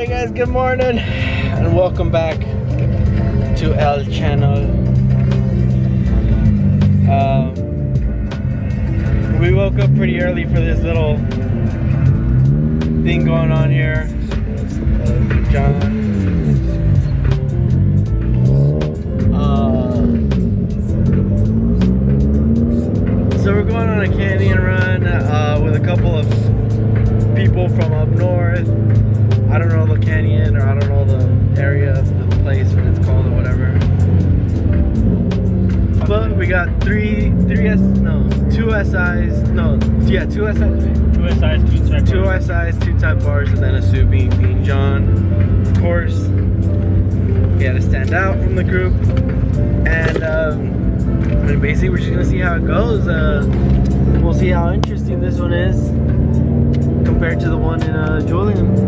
Hey guys, good morning and welcome back to El Channel. We woke up pretty early for this little thing going on here. John. So we're going on a canyon run with a couple of people from up north. I don't know the canyon, or I don't know the area of the place, what it's called or whatever. But we got two SIs, two type bars, and then a Sue being John. Of course, he had to stand out from the group, and I mean, basically we're just gonna see how it goes. We'll see how interesting this one is compared to the one in Julian.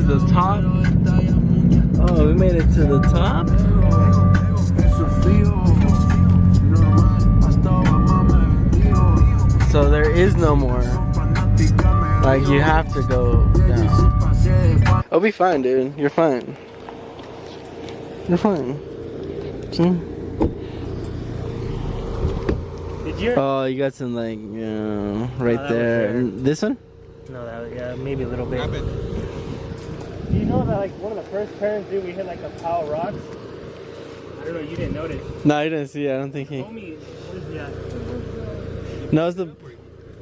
the top. Oh, we made it to the top. So there is no more. Like, you have to go down. I'll be fine, dude. You're fine. You're fine. See? Did you? Oh, you got some, like, right there. This one? No, that was, yeah, maybe a little bit. Do you know that, like, one of the first turns, dude, we hit, like, a pile of rocks? I don't know, you didn't notice. No, I didn't see it. I don't think he... Homie, what is that? No, it's the...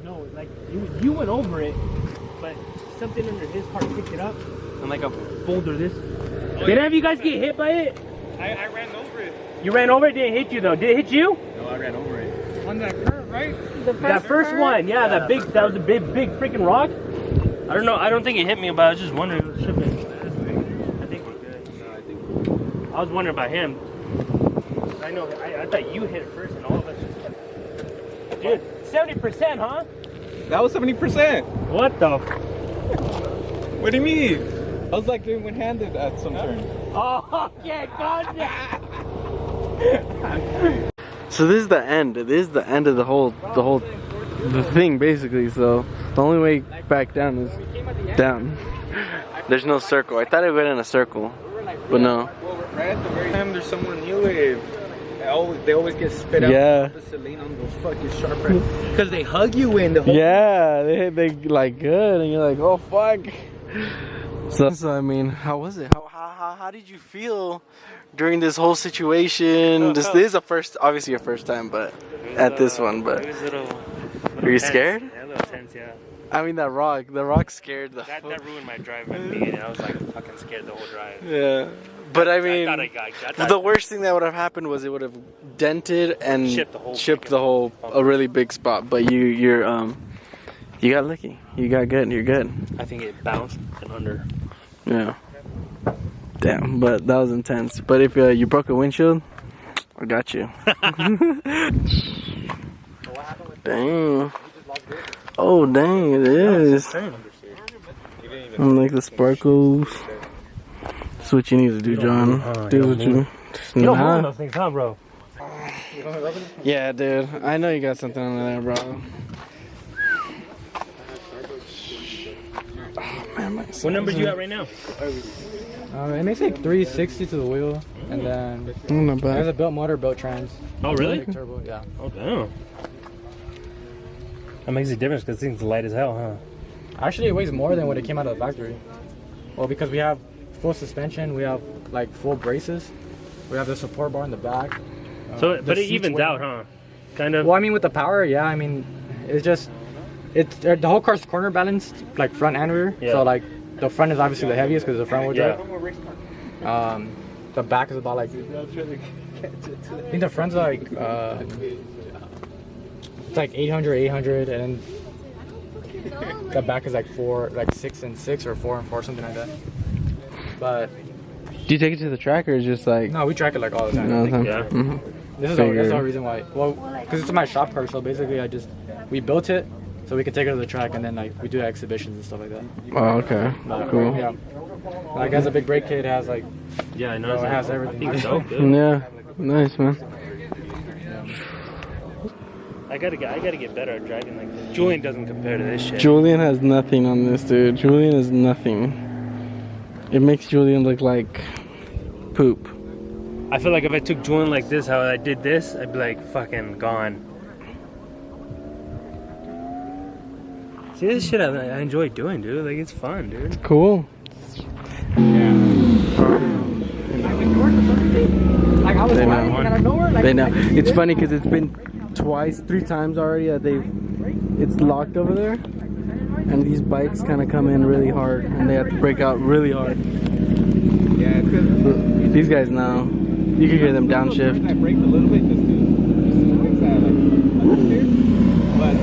No, like, you went over it, but something under his car picked it up, and, like, a boulder this. Did any of you guys get hit by it? I ran over it. You ran over it? Didn't hit you, though. Did it hit you? No, I ran over it. On that curve, right? That first one, yeah, that was a big freaking rock. I don't know, I don't think it hit me, but I was just wondering what it should be. I think we're good. No, I think I was wondering about him. I know, I thought you hit it first and all of us just... Dude, 70%, huh? That was 70%. What the? What do you mean? I was like doing one-handed at some turn. Oh, yeah, gotcha. So this is the end. This is the end of the thing, basically. So the only way back down is down. There's no circle. I thought it went in a circle, but no. Well, right at the very time there's someone new with, they always get spit out. Yeah. The lane on those fucking sharp because they hug you in the whole. Yeah, they like good, and you're like, oh fuck. So I mean, how was it? How did you feel during this whole situation? This is obviously your first time, but at this one, but it was a little were you tense. scared? Yeah, a little tense, yeah. I mean, the rock scared the That ruined my drive at the beginning. I was like fucking scared the whole drive. Yeah, but I mean, I thought the worst thing that would have happened was it would have dented and chipped the whole a really big spot. But you got lucky. You got good. You're good. I think it bounced and under. Yeah. Damn, but that was intense. But if you broke a windshield, I got you. Dang. Oh, dang, it is. I'm like the sparkles. That's what you need to do, John. Do what you... You don't move those things, huh, bro? Yeah, dude. I know you got something under there, bro. Oh, man, what number you at right now? It makes like 360 to the wheel, and then not bad. there's a built motor, built trans. Oh, really? Big turbo, yeah. Oh, damn. That makes a difference because this thing's light as hell, huh? Actually, it weighs more than what it came out of the factory. Well, because we have full suspension, we have like full braces, we have the support bar in the back. So, but it evens out, huh? Kind of. Well, I mean, with the power, yeah. I mean, it's just the whole car's corner balanced, like front and rear. Yeah. So like the front is obviously the heaviest because it's a front wheel drive. The back is about like, I think the front's like it's like 800, and then the back is like 6 and 6 or 4 and 4, something like that. But Do you take it to the track or just like? no, we track it like all the time. Yeah. Mm-hmm. This is that's the whole reason why. Well, because it's my shop car, so basically we built it so we could take it to the track, and then like we do exhibitions and stuff like that. Oh, okay. Cool. Yeah. Like it has a big brake kit, it has like, Yeah, I know. it has everything. I think so. Good. Yeah. Nice, man. I gotta get better at driving like this. Julian doesn't compare to this shit. Julian has nothing on this, dude. Julian is nothing. It makes Julian look like poop. I feel like if I took Julian like this, how I did this, I'd be like fucking gone. See, this shit I enjoy doing, dude. Like, it's fun, dude. Cool. Like I was They flying know. out of nowhere. Like, They know. like, It's funny because it's been 3 times already that it's locked over there, and these bikes kind of come in really hard, and they have to break out really hard. Yeah, because These guys know. You can hear them downshift. I braked a little bit just to fix that, like, understeer. But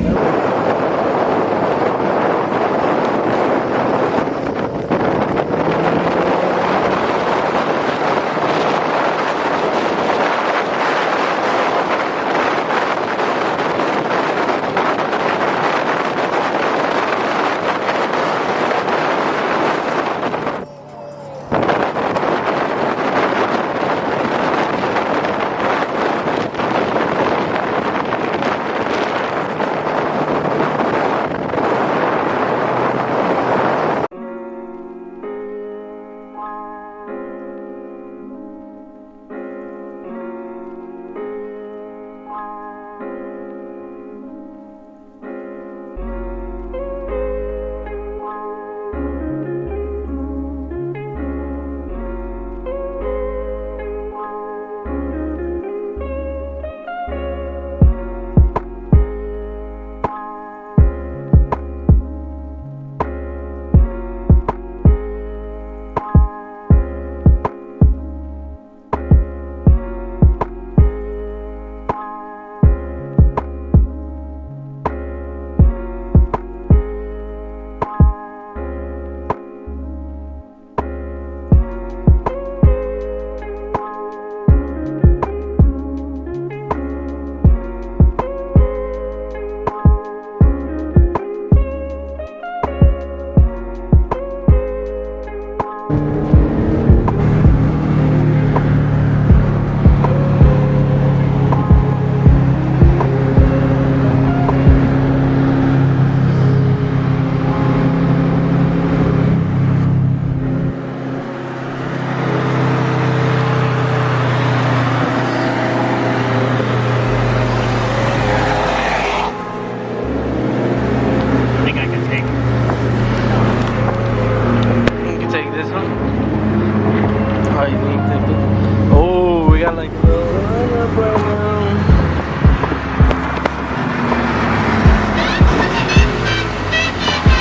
got like a little run up right now.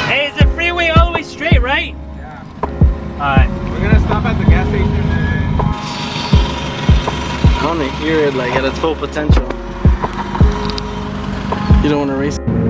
Hey, is the freeway all the way straight, right? Yeah. Alright. We're gonna stop at the gas station and I want to hear it like at its full potential. You don't want to race.